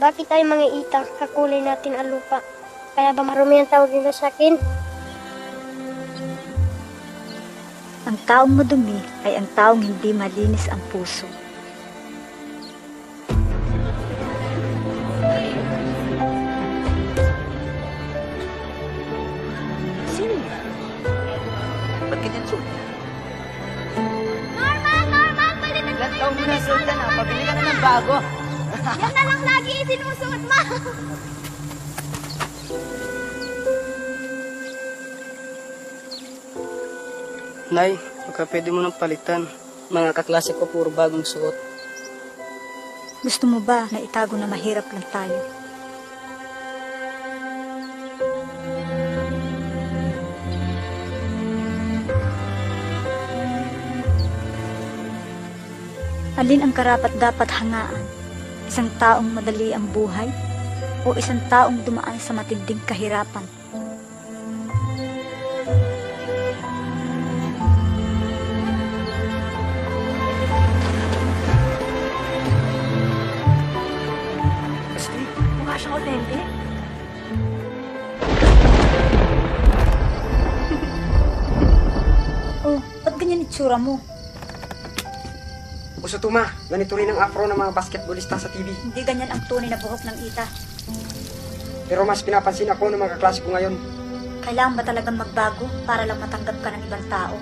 Bakit tayo mga ita, kakulay natin ang lupa? Kaya ba marumi ang tawag nila sa akin? Ang taong madumi ay ang taong hindi malinis ang puso. Sino? Ba't ganyan, Sul? Norman! Balik na Ilan taon mo na, Sultan, ha? Pabili ka na ng bago. Yan na lang lagi isinusuot mo! Nay, baka pwede mo nang palitan. Mga kaklase ko puro bagong suot. Gusto mo ba na itago na mahirap lang tayo? Alin ang karapat-dapat hangaan? Isang taong madali ang buhay o isang taong dumaan sa matinding kahirapan? Kasi, mukha siyang authentic. Oh, ba't ganyan itsura mo? Uso tuma, ganito rin ang afro ng mga basketballista sa TV. Hindi ganyan ang tunay na buhok ng ita. Pero mas pinapansin ako ng mga kaklase ko ngayon. Kailangan ba talagang magbago para lang matanggap ka ng ibang tao?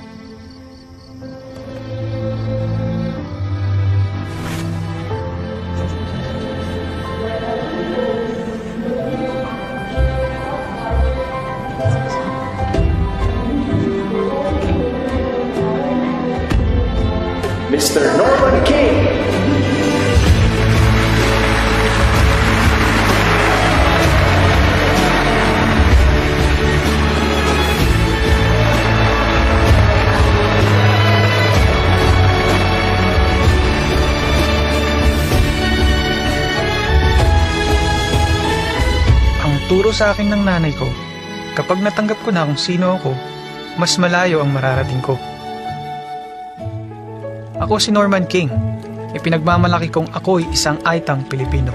Mr. Norman King. Ang turo sa akin ng nanay ko, kapag natanggap ko na kung sino ako, mas malayo ang mararating ko. Ako si Norman King. Ipinagmamalaki kong ako'y isang aitang Pilipino.